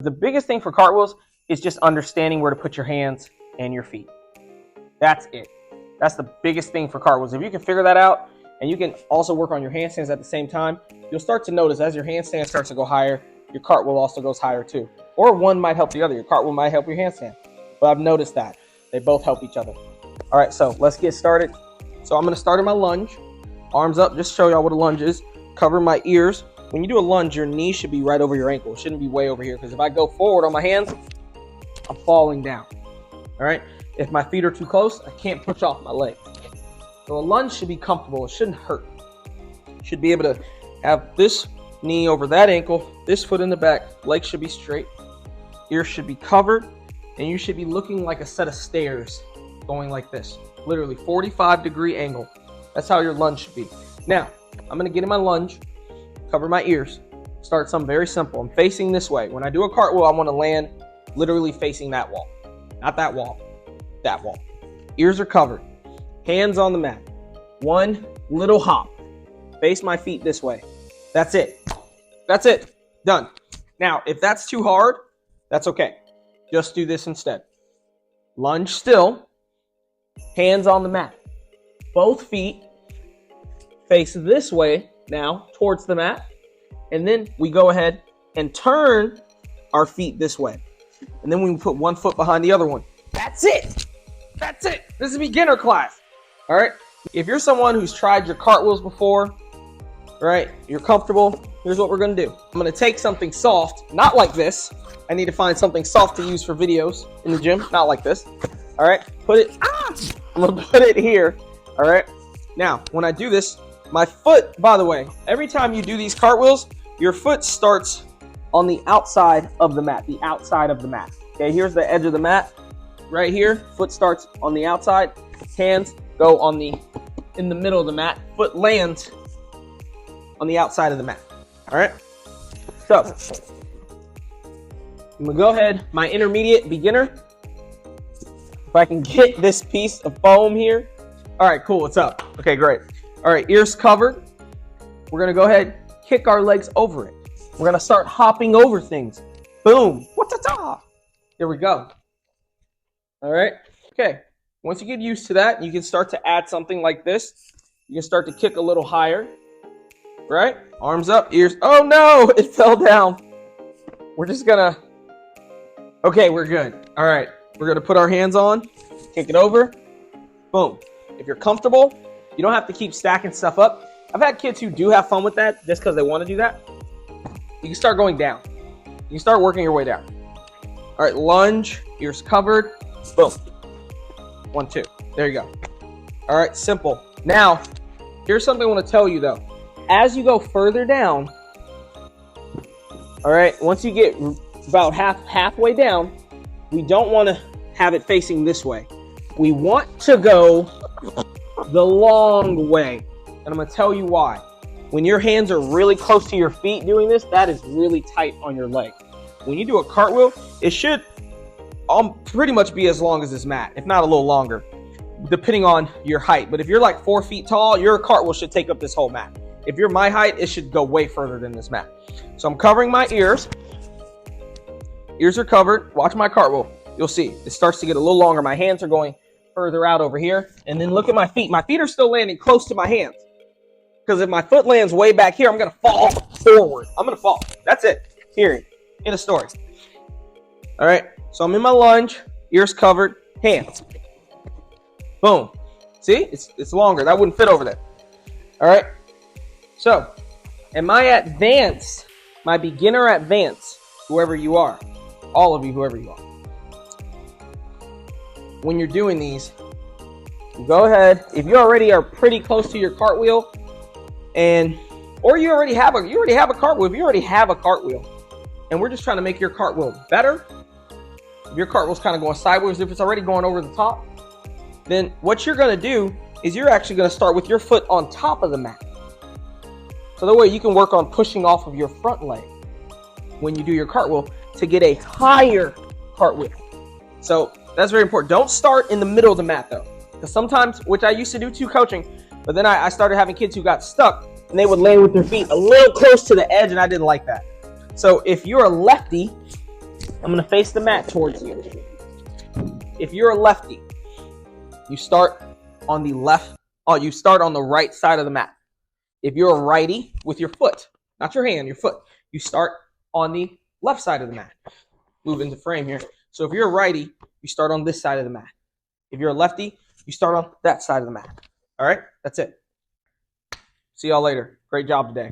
The biggest thing for cartwheels is just understanding where to put your hands and your feet. That's it. That's the biggest thing for cartwheels. If you can figure that out, and you can also work on your handstands at the same time, you'll start to notice as your handstand starts to go higher, your cartwheel also goes higher too. Or one might help the other. Your cartwheel might help your handstand. But I've noticed that. They both help each other. All right, so let's get started. So I'm going to start in my lunge. Arms up, just show y'all what a lunge is. Cover my ears. When you do a lunge, your knee should be right over your ankle. It shouldn't be way over here, because if I go forward on my hands, I'm falling down. All right? If my feet are too close, I can't push off my leg. So a lunge should be comfortable. It shouldn't hurt. You should be able to have this knee over that ankle, this foot in the back, legs should be straight, ears should be covered, and you should be looking like a set of stairs going like this. Literally 45-degree angle. That's how your lunge should be. Now, I'm going to get in my lunge, cover my ears, start something very simple. I'm facing this way. When I do a cartwheel, I want to land literally facing that wall. Not that wall, that wall. Ears are covered. Hands on the mat. One little hop. Face my feet this way. That's it. That's it. Done. Now, if that's too hard, that's okay. Just do this instead. Lunge still. Hands on the mat. Both feet face this way now towards the mat. And then we go ahead and turn our feet this way. And then we put one foot behind the other one. That's it. That's it. This is a beginner class. All right. If you're someone who's tried your cartwheels before, right, you're comfortable, here's what we're going to do. I'm going to take something soft, not like this. I need to find something soft to use for videos in the gym, not like this. All right. I'm going to put it here. All right. Now, when I do this, my foot, by the way, every time you do these cartwheels, your foot starts on the outside of the mat, the outside of the mat. Okay, here's the edge of the mat. Right here, foot starts on the outside. Hands go in the middle of the mat. Foot lands on the outside of the mat. All right. So I'm gonna go ahead, my intermediate beginner. If I can get this piece of foam here. All right, cool, it's up. Okay, great. All right, ears covered. We're gonna go ahead, kick our legs over it. We're gonna start hopping over things. Boom, what's-a-ta? Here we go. All right, okay. Once you get used to that, you can start to add something like this. You can start to kick a little higher, right? Arms up, ears, oh no, it fell down. We're just gonna, okay, we're good. All right, we're gonna put our hands on, kick it over, boom. If you're comfortable, you don't have to keep stacking stuff up. I've had kids who do have fun with that just because they want to do that. You can start going down. You can start working your way down. All right, lunge, ears covered, boom. 1, 2, there you go. All right, simple. Now, here's something I want to tell you though. As you go further down, all right, once you get about halfway down, we don't want to have it facing this way. We want to go the long way. And I'm going to tell you why. When your hands are really close to your feet doing this, that is really tight on your leg. When you do a cartwheel, it should pretty much be as long as this mat, if not a little longer, depending on your height. But if you're like 4 feet tall, your cartwheel should take up this whole mat. If you're my height, it should go way further than this mat. So I'm covering my ears. Ears are covered. Watch my cartwheel. You'll see it starts to get a little longer. My hands are going further out over here. And then look at my feet. My feet are still landing close to my hands. Because if my foot lands way back here, I'm going to fall forward. I'm going to fall. That's it. Period. End of story. All right. So I'm in my lunge. Ears covered. Hands. Boom. See? It's longer. That wouldn't fit over there. All right. So, in my advanced, my beginner advanced, whoever you are, all of you, whoever you are, when you're doing these, go ahead. If you already are pretty close to your cartwheel, or you already have a cartwheel. If you already have a cartwheel, and we're just trying to make your cartwheel better, if your cartwheel's kind of going sideways, if it's already going over the top, then what you're going to do is you're actually going to start with your foot on top of the mat. So that way you can work on pushing off of your front leg when you do your cartwheel to get a higher cartwheel. So that's very important. Don't start in the middle of the mat though. Because sometimes, which I used to do too coaching, but then I started having kids who got stuck and they would land with their feet a little close to the edge, and I didn't like that. So if you're a lefty I'm going to face the mat towards you. If you're a lefty, you start on the you start on the right side of the mat. If you're a righty with your foot, not your hand, your foot, you start on the left side of the mat. Move into frame here. So if you're a righty, you start on this side of the mat. If you're a lefty, you start on that side of the mat. All right, that's it. See y'all later. Great job today.